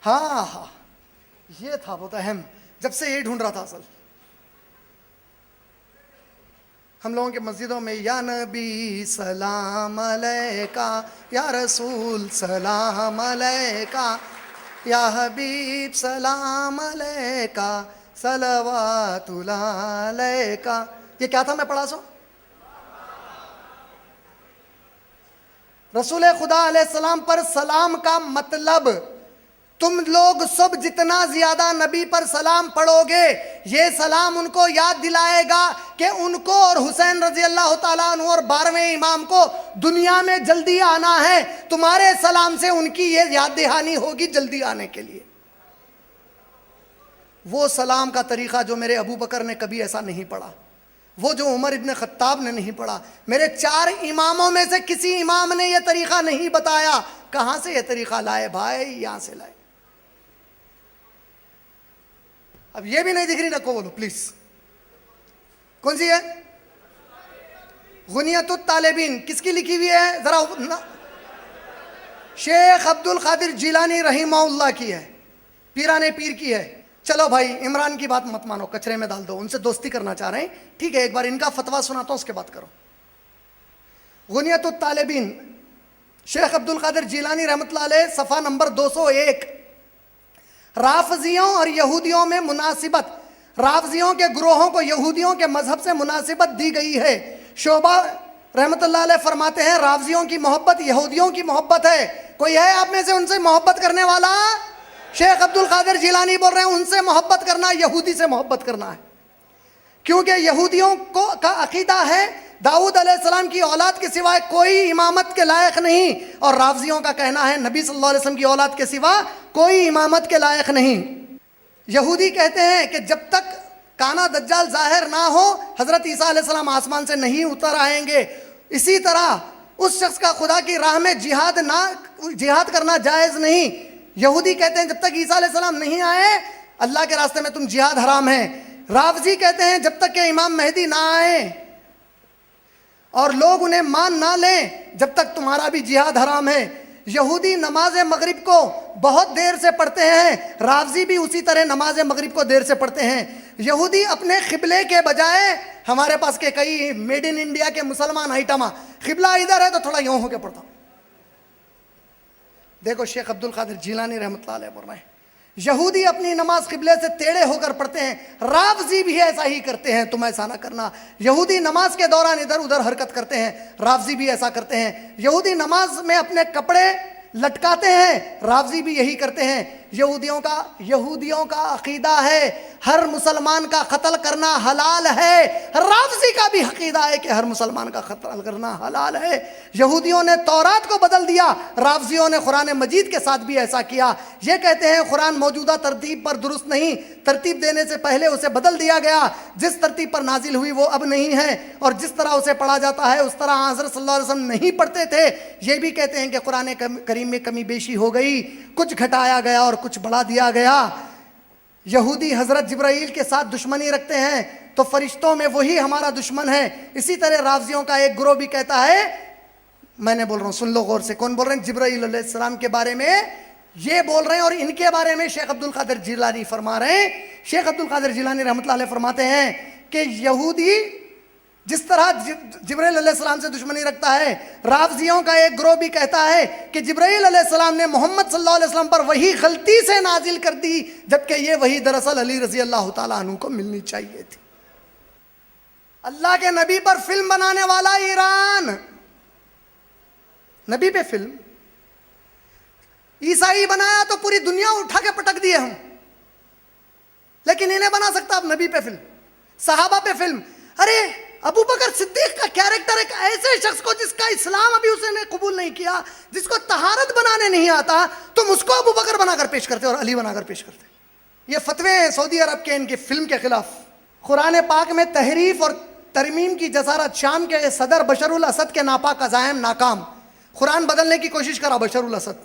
ہاں ہاں یہ تھا بہت اہم، جب سے یہ ڈھونڈ رہا تھا اصل. ہم لوگوں کے مسجدوں میں یا نبی سلام علیکہ، یا رسول سلام علیکہ، یا حبیب سلام علیکہ، صلوات اللہ علیکہ. یہ کیا تھا میں پڑھا سو؟ رسول خدا علیہ السلام پر سلام کا مطلب، تم لوگ سب جتنا زیادہ نبی پر سلام پڑھو گے یہ سلام ان کو یاد دلائے گا کہ ان کو اور حسین رضی اللہ تعالیٰ عنہ اور 12ویں امام کو دنیا میں جلدی آنا ہے. تمہارے سلام سے ان کی یہ یاد دہانی ہوگی جلدی آنے کے لیے. وہ سلام کا طریقہ جو میرے ابو بکر نے کبھی ایسا نہیں پڑھا، وہ جو عمر ابن خطاب نے نہیں پڑھا، میرے 4 اماموں میں سے کسی امام نے یہ طریقہ نہیں بتایا. کہاں سے یہ طریقہ لائے بھائی؟ یہاں سے لائے. اب یہ بھی نہیں دکھ رہی نہ کو بولو پلیز. کون سی ہے؟ غنیت الطالبین. کس کی لکھی ہوئی ہے ذرا؟ شیخ عبد القادر جیلانی رحمہ اللہ کی ہے، پیران پیر کی ہے. چلو بھائی عمران کی بات مت مانو، کچرے میں ڈال دو، ان سے دوستی کرنا چاہ رہے ہیں ٹھیک ہے، ایک بار ان کا فتویٰ سناتا ہوں اس کے بعد کرو. غنیت الطالبین شیخ عبد القادر جیلانی رحمۃ اللہ علیہ، صفحہ نمبر 201. رافضیوں اور یہودیوں میں مناسبت، رافضیوں کے گروہوں کو یہودیوں کے مذہب سے مناسبت دی گئی ہے. شعبہ رحمۃ اللہ علیہ فرماتے ہیں رافضیوں کی محبت یہودیوں کی محبت ہے. کوئی ہے آپ میں سے ان سے محبت کرنے والا؟ شیخ عبد القادر جیلانی بول رہے ہیں ان سے محبت کرنا یہودی سے محبت کرنا ہے، کیونکہ یہودیوں کا عقیدہ ہے داؤد علیہ السلام کی اولاد کے سوائے کوئی امامت کے لائق نہیں، اور رافضیوں کا کہنا ہے نبی صلی اللہ علیہ وسلم کی اولاد کے سوا کوئی امامت کے لائق نہیں. یہودی کہتے ہیں کہ جب تک کانا دجال ظاہر نہ ہو حضرت عیسیٰ علیہ السلام آسمان سے نہیں اتر آئیں گے. اسی طرح اس شخص کا خدا کی راہ میں جہاد کرنا جائز نہیں. یہودی کہتے ہیں جب تک عیسیٰ علیہ السلام نہیں آئے اللہ کے راستے میں تم جہاد حرام ہے. رافضی کہتے ہیں جب تک کہ امام مہدی نہ آئے اور لوگ انہیں مان نہ لیں جب تک تمہارا بھی جہاد حرام ہے. یہودی نماز مغرب کو بہت دیر سے پڑھتے ہیں، رافضی بھی اسی طرح نماز مغرب کو دیر سے پڑھتے ہیں. یہودی اپنے قبلے کے بجائے، ہمارے پاس کے کئی میڈ ان انڈیا کے مسلمان آئٹما، قبلہ ادھر ہے تو تھوڑا یوں ہو کے پڑھتا ہوں. دیکھو شیخ عبد القادر جیلانی رحمۃ اللہ علیہ بول رہے ہیں یہودی اپنی نماز قبلے سے ٹیڑھے ہو کر پڑھتے ہیں، رافضی بھی ایسا ہی کرتے ہیں، تم ایسا نہ کرنا. یہودی نماز کے دوران ادھر ادھر حرکت کرتے ہیں، رافضی بھی ایسا کرتے ہیں. یہودی نماز میں اپنے کپڑے لٹکاتے ہیں، رافضی بھی یہی کرتے ہیں. یہودیوں کا عقیدہ ہے ہر مسلمان کا قتل کرنا حلال ہے، رافضی کا بھی عقیدہ ہے کہ ہر مسلمان کا قتل کرنا حلال ہے. یہودیوں نے تورات کو بدل دیا، رافضیوں نے قرآن مجید کے ساتھ بھی ایسا کیا. یہ کہتے ہیں قرآن موجودہ ترتیب پر درست نہیں، ترتیب دینے سے پہلے اسے بدل دیا گیا، جس ترتیب پر نازل ہوئی وہ اب نہیں ہے، اور جس طرح اسے پڑھا جاتا ہے اس طرح حضرت صلی اللہ علیہ وسلم نہیں پڑھتے تھے. یہ بھی کہتے ہیں کہ قرآن کریم میں کمی بیشی ہو گئی، کچھ گھٹایا گیا اور کچھ بڑھا دیا گیا. یہودی حضرت جبرائیل کے ساتھ دشمنی رکھتے ہیں تو فرشتوں میں وہی ہمارا دشمن ہے. اسی طرح رافضیوں کا ایک گروہ بھی کہتا ہے، میں نے بول رہا ہوں سن لو غور سے، کون بول رہے ہیں؟ جبرائیل علیہ السلام کے بارے میں یہ بول رہے ہیں، اور ان کے بارے میں شیخ عبد القادر جیلانی فرما رہے ہیں. شیخ عبد القادر جیلانی رحمۃ اللہ علیہ فرماتے ہیں کہ یہودی جس طرح جبرائیل علیہ السلام سے دشمنی رکھتا ہے، رافضیوں کا ایک گروہ بھی کہتا ہے کہ جبرائیل علیہ السلام نے محمد صلی اللہ علیہ وسلم پر وحی غلطی سے نازل کر دی، جبکہ یہ وحی دراصل علی رضی اللہ تعالیٰ عنہ کو ملنی چاہیے تھی. اللہ کے نبی پر فلم بنانے والا ایران، نبی پہ فلم، عیسائی بنایا تو پوری دنیا اٹھا کے پٹک دیے ہم، لیکن انہیں بنا سکتا اب نبی پہ فلم، صحابہ پہ فلم. ارے ابو بکر صدیق کا کیریکٹر ایک ایسے شخص کو جس کا اسلام ابھی اسے نے قبول نہیں کیا، جس کو طہارت بنانے نہیں آتا، تم اس کو ابو بکر بنا کر پیش کرتے اور علی بنا کر پیش کرتے. یہ فتوے ہیں سعودی عرب کے ان کی فلم کے خلاف. قرآن پاک میں تحریف اور ترمیم کی جسارت، شام کے صدر بشر الاسد کے ناپاک عزائم ناکام، قرآن بدلنے کی کوشش کرا بشر الاسد.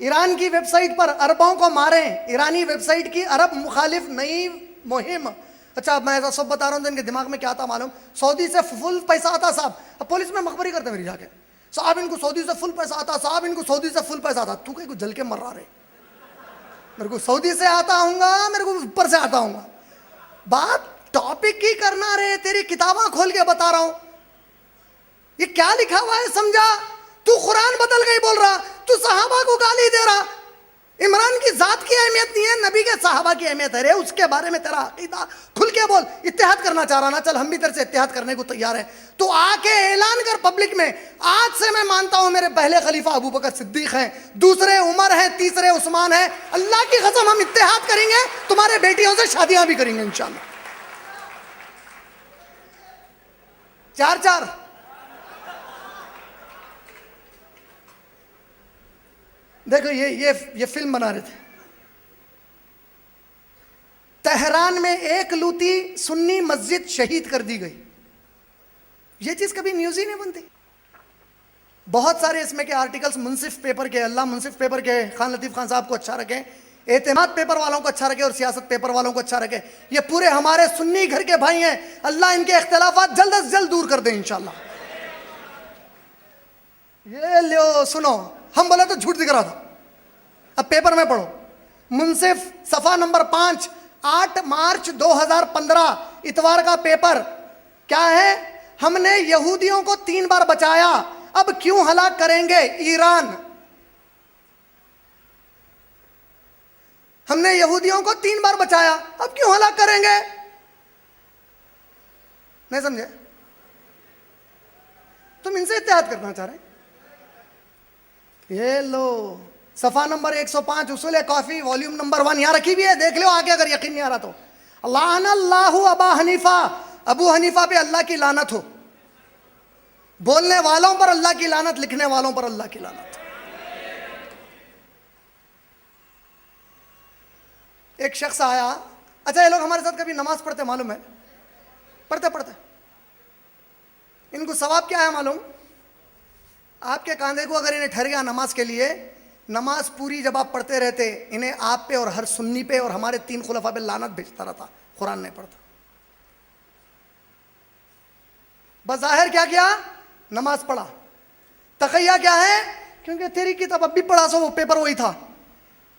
ایران کی ویب سائٹ پر عربوں کو ماریں، ایرانی ویب سائٹ کی عرب مخالف نئی مہم. اچھا میں ایسا سب بتا رہا ہوں تو ان کے دماغ میں کیا آتا معلوم، سعودی سے فل پیسہ آتا صاحب، اب پولیس میں مخبری کرتے میری جا کے، صاحب ان کو سعودی سے فل پیسہ آتا, صاحب ان کو سعودی سے فل پیسہ آتا. تو کہیں کو جل کے مر رہا رہے, میرے کو سعودی سے آتا ہوں گا, میرے کو اوپر سے آتا ہوں گا. بات ٹاپک کی کرنا رہے, تیری کتاباں کھول کے بتا رہا ہوں یہ کیا لکھا ہوا ہے سمجھا. تو قرآن بدل گئی بول رہا, تو صحابہ کو گالی دے رہا. عمران کی ذات کی اہمیت نہیں ہے, نبی کے صحابہ کی اہمیت ہے. اس کے بارے میں تیرا عقیدہ کھل کے بول. اتحاد کرنا چاہ رہا نا, چل ہم بھی تیرے سے اتحاد کرنے کو تیار ہیں. تو آ کے اعلان کر پبلک میں, آج سے میں مانتا ہوں میرے پہلے خلیفہ ابو بکر صدیق ہیں, دوسرے عمر ہیں, تیسرے عثمان ہیں. اللہ کی قسم ہم اتحاد کریں گے, تمہارے بیٹیوں سے شادیاں بھی کریں گے انشاءاللہ. 4-4 دیکھو یہ فلم بنا رہے تھے. تہران میں ایک لوتی سنی مسجد شہید کر دی گئی. یہ چیز کبھی نیوز ہی نہیں بنتی. بہت سارے اس میں کے آرٹیکلز منصف پیپر کے, اللہ منصف پیپر کے, خان لطیف خان صاحب کو اچھا رکھے, اعتماد پیپر والوں کو اچھا رکھے, اور سیاست پیپر والوں کو اچھا رکھے. یہ پورے ہمارے سنی گھر کے بھائی ہیں, اللہ ان کے اختلافات جلد از جلد دور کر دیں انشاءاللہ. یہ لو سنو, ہم بولے تو جھوٹ دکھ رہا تھا. اب پیپر میں پڑھو, منصف صفحہ نمبر 5, 8 مارچ 2015 اتوار کا پیپر. کیا ہے؟ ہم نے یہودیوں کو 3 بار بچایا, اب کیوں ہلاک کریں گے ایران. ہم نے یہودیوں کو 3 بار بچایا, اب کیوں ہلاک کریں گے. نہیں سمجھے؟ تم ان سے اتحاد کرنا چاہ رہے ہیں. یہ لو صفحہ نمبر 105 اصول کافی والیوم نمبر 1 یہاں رکھی بھی ہے, دیکھ لو آگے اگر یقین نہیں آ رہا تو. لعن اللہ ابا حنیفہ, ابو حنیفہ پہ اللہ کی لعنت ہو. بولنے والوں پر اللہ کی لعنت, لکھنے والوں پر اللہ کی لعنت. ایک شخص آیا, اچھا یہ لوگ ہمارے ساتھ کبھی نماز پڑھتے معلوم ہے, پڑھتے ان کو ثواب کیا ہے معلوم. آپ کے کاندھے کو اگر انہیں ٹھہر گیا نماز کے لیے, نماز پوری جب آپ پڑھتے رہتے, انہیں آپ پہ اور ہر سنی پہ اور ہمارے 3 خلفاء پہ لعنت بھیجتا رہتا, قرآن نہیں پڑھتا. بظاہر کیا نماز پڑھا, تقیہ کیا ہے, کیونکہ تیری کتاب اب بھی پڑھا سو, وہ پیپر وہی تھا.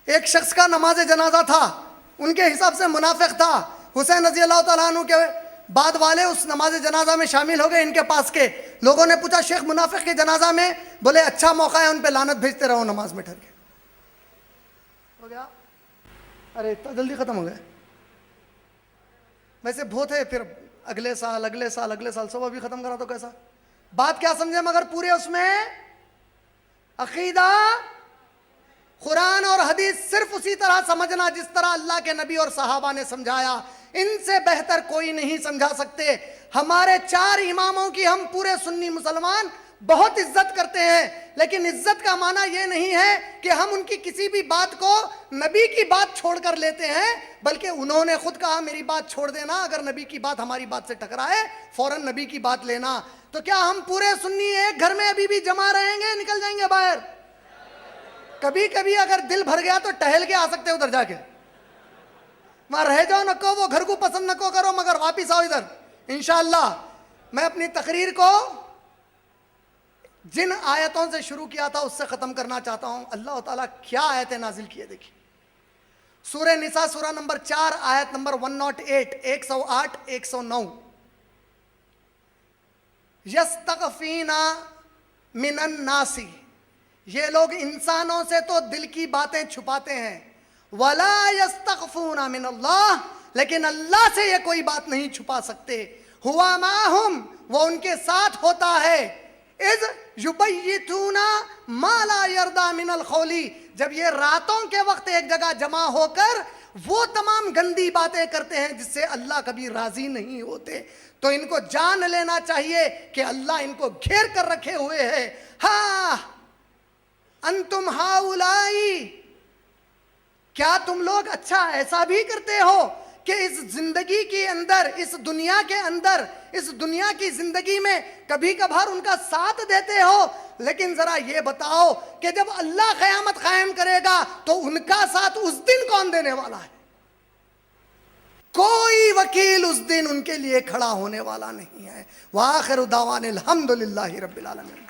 ایک شخص کا نماز جنازہ تھا, ان کے حساب سے منافق تھا. حسین رضی اللہ تعالیٰ عنہ کے بعد والے اس نماز جنازہ میں شامل ہو گئے. ان کے پاس کے لوگوں نے پوچھا شیخ منافق کے جنازہ میں, بولے اچھا موقع ہے, ان پہ لعنت بھیجتے رہو نماز میں ٹھہر کے. ہو گیا, ارے اتنا جلدی ختم ہو گیا. ویسے بہت ہے, پھر اگلے سال صبح بھی ختم کرا تو کیسا. بات کیا سمجھے, مگر پورے اس میں عقیدہ قرآن اور حدیث صرف اسی طرح سمجھنا جس طرح اللہ کے نبی اور صحابہ نے سمجھایا. ان سے بہتر کوئی نہیں سمجھا سکتے. ہمارے 4 اماموں کی ہم پورے سنی مسلمان بہت عزت کرتے ہیں, لیکن عزت کا معنی یہ نہیں ہے کہ ہم ان کی کسی بھی بات کو نبی کی بات چھوڑ کر لیتے ہیں, بلکہ انہوں نے خود کہا میری بات چھوڑ دینا, اگر نبی کی بات ہماری بات سے ٹکرائے فوراً نبی کی بات لینا. تو کیا ہم پورے سنی ایک گھر میں ابھی بھی جمع رہیں گے, نکل جائیں گے باہر؟ کبھی کبھی اگر دل بھر گیا تو ٹہل کے آ سکتے ادھر جا کے, وہاں رہ جاؤ نہ کو, وہ گھر کو پسند نہ کو کرو, مگر واپس آؤ ادھر انشاءاللہ. میں اپنی تقریر کو جن آیتوں سے شروع کیا تھا اس سے ختم کرنا چاہتا ہوں. اللہ تعالیٰ کیا آیتیں نازل کیے دیکھیں. سورہ نساء سورہ نمبر 4 آیت نمبر 108, 108, 109. یستخفین من الناس, یہ لوگ انسانوں سے تو دل کی باتیں چھپاتے ہیں. ولا یستخفون من اللہ, لیکن اللہ سے یہ کوئی بات نہیں چھپا سکتے. ہوا معہم, وہ ان کے ساتھ ہوتا ہے. اذ یبیتون ما لا یرضی من القول, جب یہ راتوں کے وقت ایک جگہ جمع ہو کر وہ تمام گندی باتیں کرتے ہیں جس سے اللہ کبھی راضی نہیں ہوتے. تو ان کو جان لینا چاہیے کہ اللہ ان کو گھیر کر رکھے ہوئے ہے. ہاں انتم ہاؤلائی, کیا تم لوگ اچھا ایسا بھی کرتے ہو کہ اس زندگی کے اندر, اس دنیا کے اندر, اس دنیا کی زندگی میں کبھی کبھار ان کا ساتھ دیتے ہو, لیکن ذرا یہ بتاؤ کہ جب اللہ قیامت قائم کرے گا تو ان کا ساتھ اس دن کون دینے والا ہے؟ کوئی وکیل اس دن ان کے لیے کھڑا ہونے والا نہیں ہے. وآخر دعوانا الحمدللہ رب العالمین.